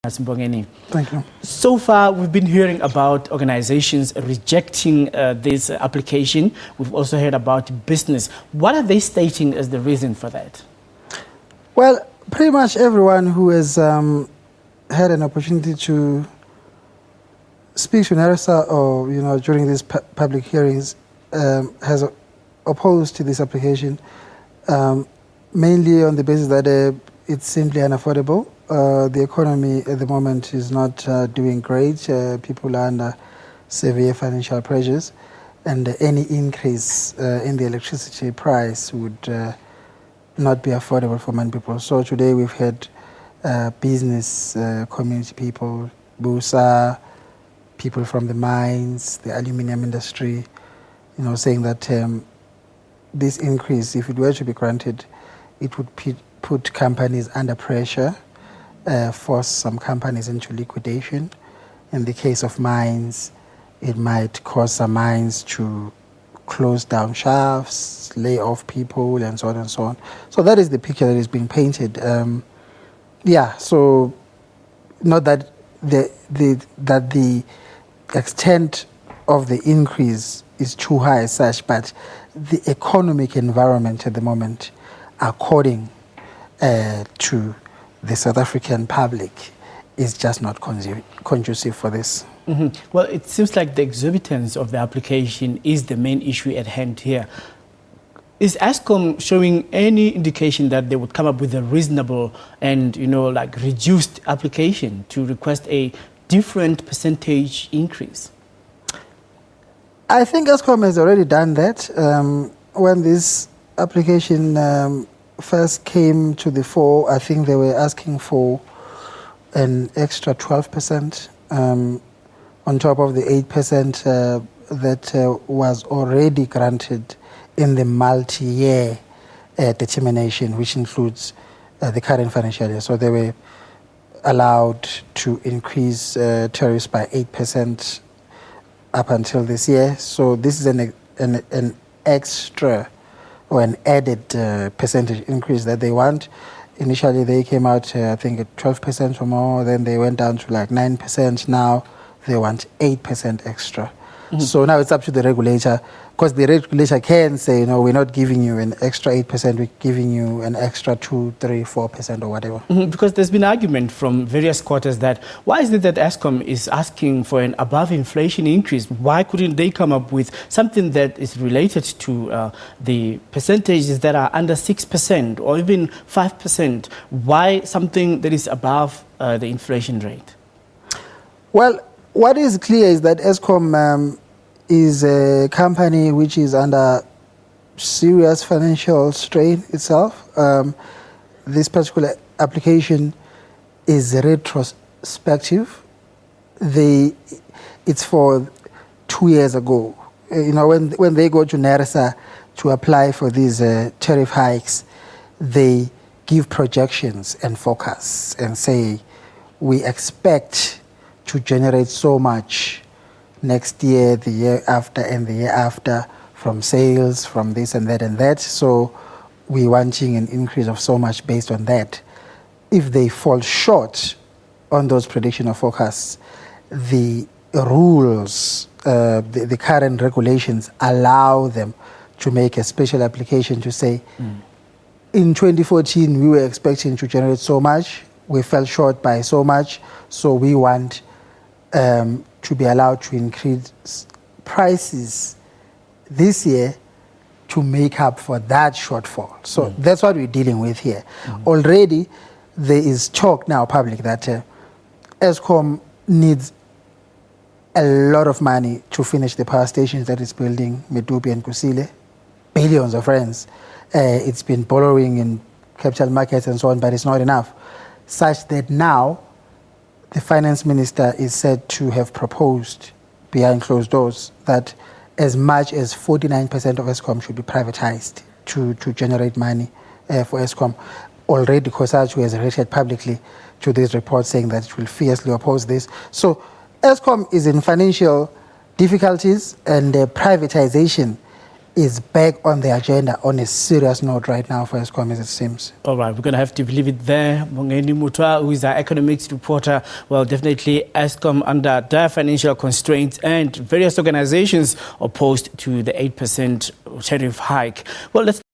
Mbongeni. Thank you. So far, we've been hearing about organizations rejecting this application. We've also heard about business. What are they stating as the reason for that? Well, pretty much everyone who has had an opportunity to speak to NERSA or, during these public hearings has opposed to this application, mainly on the basis that it's simply unaffordable. The economy at the moment is not doing great. People are under severe financial pressures, and any increase in the electricity price would not be affordable for many people. So today we've had business community people, BUSA, people from the mines, the aluminium industry, saying that this increase, if it were to be granted, it would put companies under pressure, force some companies into liquidation. In the case of mines, it might cause some mines to close down shafts, lay off people, and so on and so on. So that is the picture that is being painted. So not that the extent of the increase is too high as such, but the economic environment at the moment, according to the South African public, is just not conducive for this. Mm-hmm. Well, it seems like the exorbitance of the application is the main issue at hand here. Is Eskom showing any indication that they would come up with a reasonable and, reduced application to request a different percentage increase? I think Eskom has already done that. When this application first came to the fore, I think they were asking for an extra 12% on top of the 8% that was already granted in the multi-year determination, which includes the current financial year. So they were allowed to increase tariffs by 8% up until this year. So this is an extra or an added percentage increase that they want. Initially, they came out, I think, at 12% or more. Then they went down to like 9%. Now they want 8% extra. Mm-hmm. So now it's up to the regulator, because the regulator can say, we're not giving you an extra 8%, we're giving you an extra 2, 3, 4% or whatever. Mm-hmm. Because there's been argument from various quarters that why is it that Eskom is asking for an above inflation increase? Why couldn't they come up with something that is related to the percentages that are under 6% or even 5%? Why something that is above the inflation rate? Well, what is clear is that Eskom is a company which is under serious financial strain itself. This particular application is retrospective. It's for 2 years ago. When they go to NERSA to apply for these tariff hikes, they give projections and forecasts and say, we expect to generate so much next year, the year after, and the year after from sales, from this and that and that. So we're wanting an increase of so much based on that. If they fall short on those prediction or forecasts, the rules, the current regulations allow them to make a special application to say, in 2014, we were expecting to generate so much. We fell short by so much. So we want to be allowed to increase prices this year to make up for that shortfall. So that's what we're dealing with here. Already, there is talk now public that Eskom needs a lot of money to finish the power stations that it's building, Medupi and Kusile, billions of rands. It's been borrowing in capital markets and so on, but it's not enough. Such that now, the finance minister is said to have proposed behind closed doors that as much as 49% of Eskom should be privatized to generate money for Eskom. Already, COSATU has rated publicly to this report saying that it will fiercely oppose this. So Eskom is in financial difficulties, and privatization is back on the agenda on a serious note right now for Eskom, as it seems. All right, we're going to have to leave it there. Mbongeni Muthwa, who is our economics reporter, well, definitely Eskom under dire financial constraints and various organizations opposed to the 8% tariff hike. Well, let's